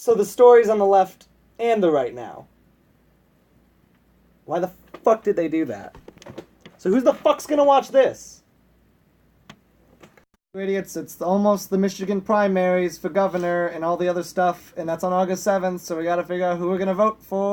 So the story's on the left and the right now. Why the fuck did they do that? So who's the fuck's gonna watch this? Idiots, it's almost the Michigan primaries for governor and all the other stuff, and that's on August 7th, so we gotta figure out who we're gonna vote for.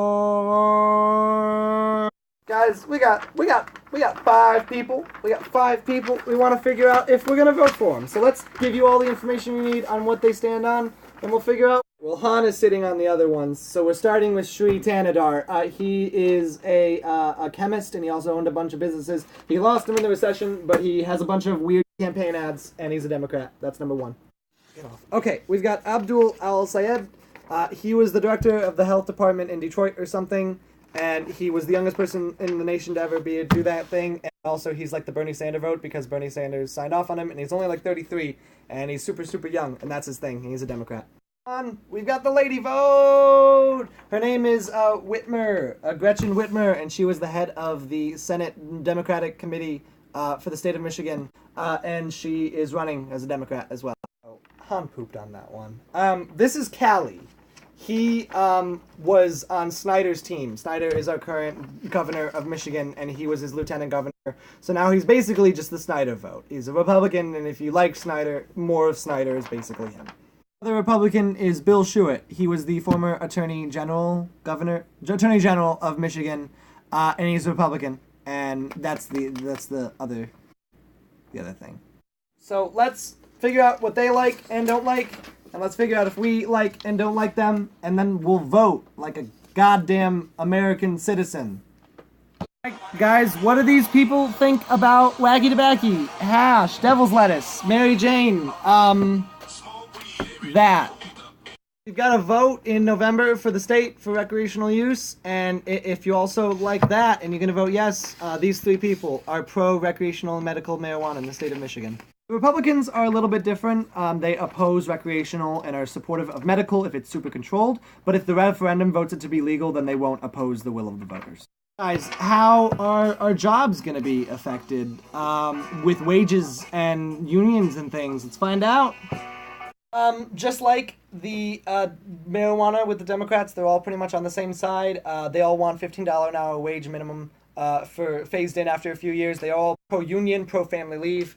Guys, we got 5 people. We got 5 people. We want to figure out if we're gonna vote for them. So let's give you all the information you need on what they stand on, and we'll figure out. Well, Han is sitting on the other ones, so we're starting with Sri Tanadar. He is a chemist, and he also owned a bunch of businesses. He lost them in the recession, but he has a bunch of weird campaign ads, and he's a Democrat. That's number 1. Get off. Okay, we've got Abdul Al-Sayed. He was the director of the health department in Detroit or something, and he was the youngest person in the nation to ever do that thing. And also, he's like the Bernie Sanders vote because Bernie Sanders signed off on him, and he's only like 33, and he's super, super young, and that's his thing. He's a Democrat. We've got the lady vote. Her name is Whitmer, Gretchen Whitmer, and she was the head of the Senate Democratic Committee for the state of Michigan, and she is running as a Democrat as well. Oh, Han pooped on that one. This is Callie. He was on Snyder's team. Snyder is our current governor of Michigan, and he was his lieutenant governor. So now he's basically just the Snyder vote. He's a Republican, and if you like Snyder, more of Snyder is basically him. The Republican is Bill Schuett. He was the former Attorney General of Michigan, and he's a Republican. And that's the other thing. So let's figure out what they like and don't like, and let's figure out if we like and don't like them, and then we'll vote like a goddamn American citizen. Guys, what do these people think about Waggy Tobacco, Hash, Devil's Lettuce, Mary Jane, that? We've got a vote in November for the state for recreational use, and if you also like that and you're going to vote yes, these 3 people are pro-recreational and medical marijuana in the state of Michigan. The Republicans are a little bit different. They oppose recreational and are supportive of medical if it's super controlled, but if the referendum votes it to be legal, then they won't oppose the will of the voters. Guys, how are our jobs going to be affected with wages and unions and things? Let's find out. Just like the marijuana with the Democrats, they're all pretty much on the same side. They all want $15 an hour wage minimum for phased in after a few years. They all pro-union, pro-family leave,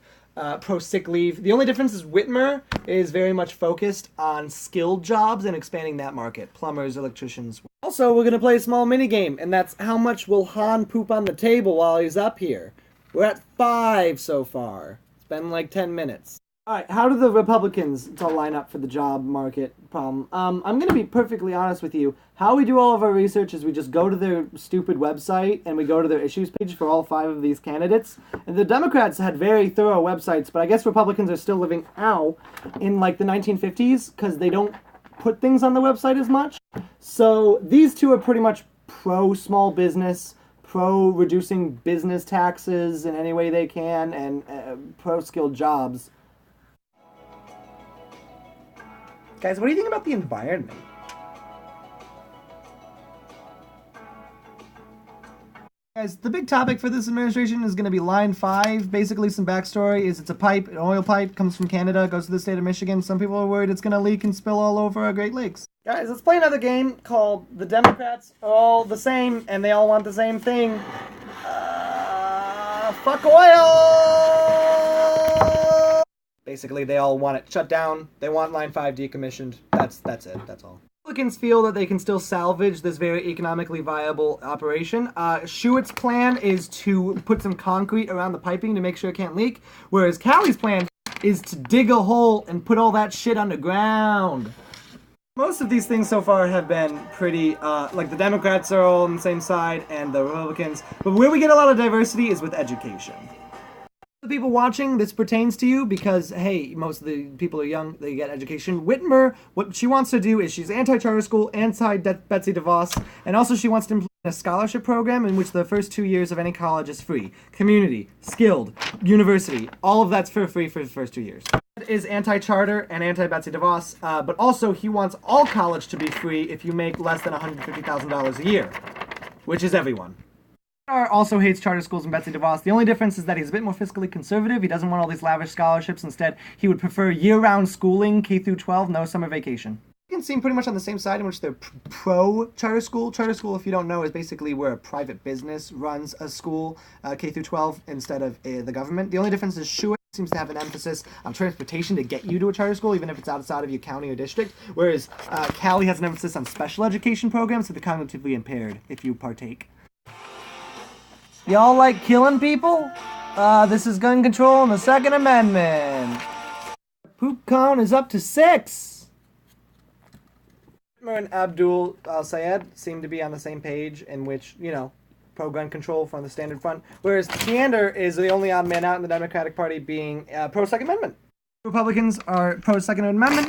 pro-sick leave. The only difference is Whitmer is very much focused on skilled jobs and expanding that market. Plumbers, electricians. Also, we're going to play a small minigame, and that's how much will Han poop on the table while he's up here. We're at 5 so far. It's been like 10 minutes. Alright, how do the Republicans all line up for the job market problem? I'm going to be perfectly honest with you. How we do all of our research is we just go to their stupid website and we go to their issues page for all 5 of these candidates. And the Democrats had very thorough websites, but I guess Republicans are still living out in like the 1950s because they don't put things on the website as much. So these 2 are pretty much pro-small business, pro-reducing business taxes in any way they can, and pro-skilled jobs. Guys, what do you think about the environment? Guys, the big topic for this administration is going to be Line 5. Basically, some backstory is it's a pipe, an oil pipe, comes from Canada, goes to the state of Michigan. Some people are worried it's going to leak and spill all over our Great Lakes. Guys, let's play another game called The Democrats Are All the Same, and they all want the same thing. Fuck oil! Basically, they all want it shut down. They want Line 5 decommissioned. That's it. That's all. Republicans feel that they can still salvage this very economically viable operation. Schuett's plan is to put some concrete around the piping to make sure it can't leak, whereas Callie's plan is to dig a hole and put all that shit underground. Most of these things so far have been pretty, like the Democrats are all on the same side and the Republicans, but where we get a lot of diversity is with education. The people watching, this pertains to you because, hey, most of the people are young, they get education. Whitmer, what she wants to do is she's anti-charter school, anti-Betsy DeVos, and also she wants to implement a scholarship program in which the first 2 years of any college is free. Community, skilled, university, all of that's for free for the first 2 years. Is anti-charter and anti-Betsy DeVos, but also he wants all college to be free if you make less than $150,000 a year, which is everyone. Also hates charter schools and Betsy DeVos. The only difference is that he's a bit more fiscally conservative. He doesn't want all these lavish scholarships. Instead, he would prefer year-round schooling, K through 12, no summer vacation. Can seem pretty much on the same side in which they're pro charter school. Charter school, if you don't know, is basically where a private business runs a school, K through 12, instead of the government. The only difference is Schuett seems to have an emphasis on transportation to get you to a charter school, even if it's outside of your county or district, whereas Cali has an emphasis on special education programs for the cognitively impaired, if you partake. Y'all like killing people? This is gun control and the Second Amendment. Poop count is up to 6. Whitmer and Abdul al-Sayed seem to be on the same page in which, pro-gun control from the Standard Front, whereas Tiander is the only odd man out in the Democratic Party being pro-Second Amendment. Republicans are pro-Second Amendment,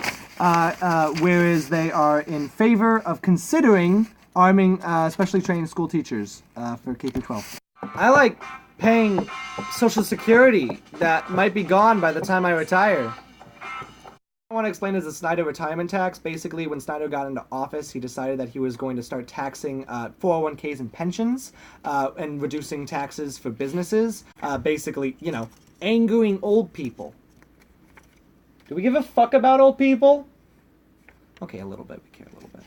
whereas they are in favor of considering arming specially trained school teachers for K through 12. I like paying Social Security that might be gone by the time I retire. I want to explain is the Snyder retirement tax. Basically, when Snyder got into office, he decided that he was going to start taxing 401ks and pensions and reducing taxes for businesses. Basically, angering old people. Do we give a fuck about old people? Okay, a little bit. We care a little bit.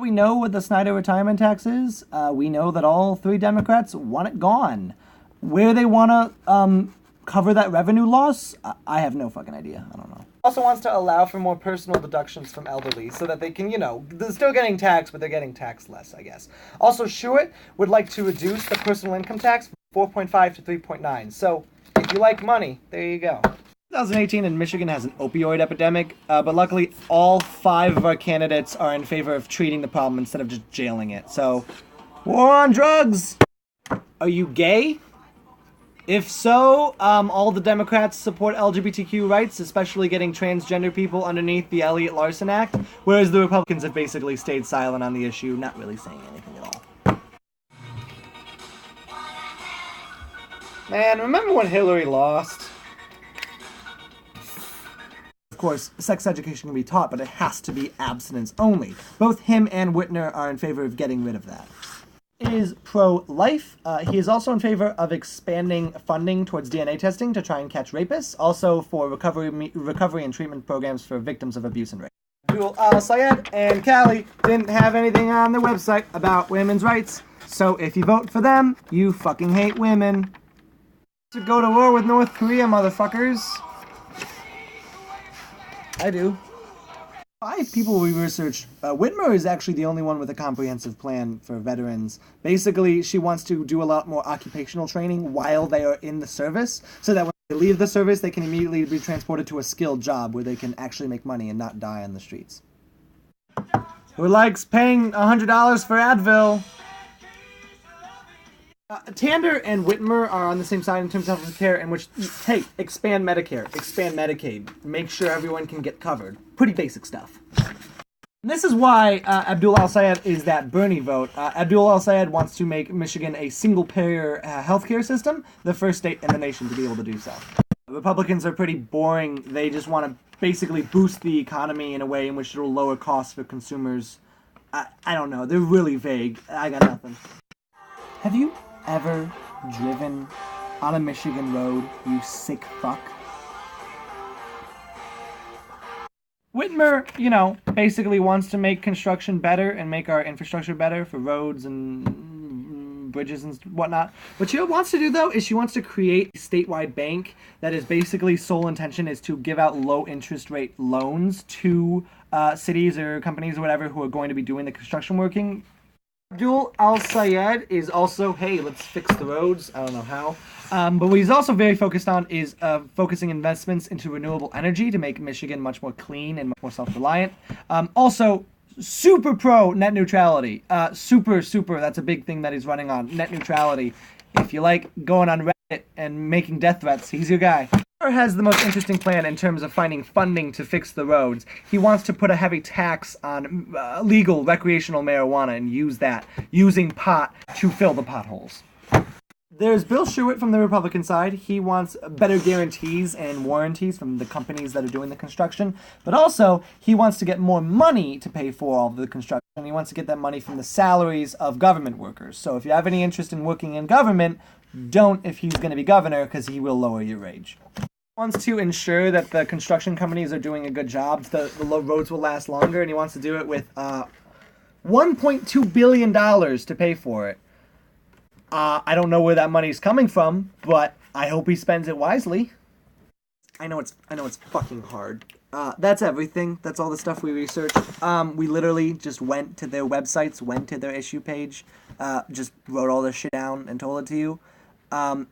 We know what the Snyder retirement tax is. We know that all 3 Democrats want it gone. Where they want to cover that revenue loss, I have no fucking idea. I don't know. Also wants to allow for more personal deductions from elderly so that they can, they're still getting taxed, but they're getting taxed less, I guess. Also, Schuett would like to reduce the personal income tax from 4.5 to 3.9. So, if you like money, there you go. 2018 in Michigan has an opioid epidemic, but luckily all 5 of our candidates are in favor of treating the problem instead of just jailing it. So, war on drugs! Are you gay? If so, all the Democrats support LGBTQ rights, especially getting transgender people underneath the Elliott Larson Act, whereas the Republicans have basically stayed silent on the issue, not really saying anything at all. Man, remember when Hillary lost? Of course, sex education can be taught, but it has to be abstinence only. Both him and Whitmer are in favor of getting rid of that. Is pro-life. He is also in favor of expanding funding towards DNA testing to try and catch rapists, also for recovery and treatment programs for victims of abuse and rape. Abdul al-Sayed and Cali didn't have anything on their website about women's rights, so if you vote for them, you fucking hate women. To go to war with North Korea, motherfuckers. I do. 5 people we researched. Whitmer is actually the only one with a comprehensive plan for veterans. Basically, she wants to do a lot more occupational training while they are in the service, so that when they leave the service, they can immediately be transported to a skilled job where they can actually make money and not die on the streets. Who likes paying $100 for Advil? Tiander and Whitmer are on the same side in terms of health care, in which, hey, expand Medicare, expand Medicaid, make sure everyone can get covered. Pretty basic stuff. And this is why Abdul al-Sayed is that Bernie vote. Abdul al-Sayed wants to make Michigan a single-payer healthcare system, the first state in the nation to be able to do so. Republicans are pretty boring. They just want to basically boost the economy in a way in which it will lower costs for consumers. I don't know. They're really vague. I got nothing. Have you ever driven on a Michigan road, you sick fuck? Whitmer, basically wants to make construction better and make our infrastructure better for roads and bridges and whatnot. What she wants to do, though, is she wants to create a statewide bank that is basically sole intention is to give out low interest rate loans to cities or companies or whatever who are going to be doing the construction working. Abdul al-Sayed is also, hey, let's fix the roads. I don't know how. But what he's also very focused on is focusing investments into renewable energy to make Michigan much more clean and much more self-reliant. Also, super pro net neutrality. Super, that's a big thing that he's running on, net neutrality. If you like going on Reddit and making death threats, he's your guy. Has the most interesting plan in terms of finding funding to fix the roads. He wants to put a heavy tax on legal recreational marijuana and use that, using pot to fill the potholes. There's Bill Schuett from the Republican side. He wants better guarantees and warranties from the companies that are doing the construction, but also he wants to get more money to pay for all of the construction. He wants to get that money from the salaries of government workers. So if you have any interest in working in government, don't if he's going to be governor, because he will lower your wage. Wants to ensure that the construction companies are doing a good job, so the roads will last longer, and he wants to do it with $1.2 billion to pay for it. I don't know where that money's coming from, but I hope he spends it wisely. I know it's fucking hard. That's everything. That's all the stuff we researched. We literally just went to their websites, went to their issue page, just wrote all this shit down and told it to you.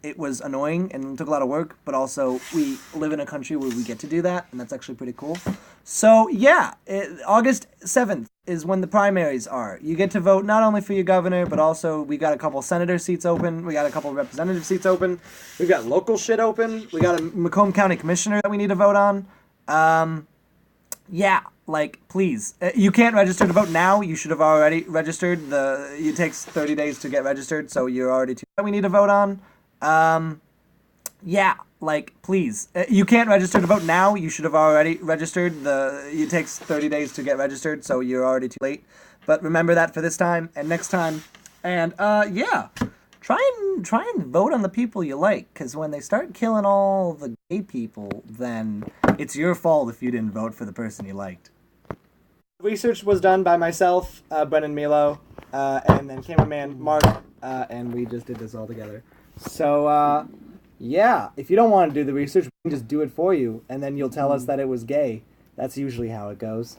It was annoying and took a lot of work, but also we live in a country where we get to do that, and that's actually pretty cool. So yeah, August 7th is when the primaries are. You get to vote not only for your governor, but also we got a couple senator seats open, we got a couple representative seats open, we've got local shit open, we got a Macomb County commissioner that we need to vote on. Yeah, like, please. You can't register to vote now. You should have already registered. It takes 30 days to get registered, so you're already too... We need to vote on. Yeah, like, please. You can't register to vote now. You should have already registered. It takes 30 days to get registered, so you're already too late. But remember that for this time and next time. And, yeah. Try and vote on the people you like, because when they start killing all the gay people, then it's your fault if you didn't vote for the person you liked. Research was done by myself, Brennan Milo, and then cameraman Mark, and we just did this all together. So, yeah, if you don't want to do the research, we can just do it for you, and then you'll tell us that it was gay. That's usually how it goes.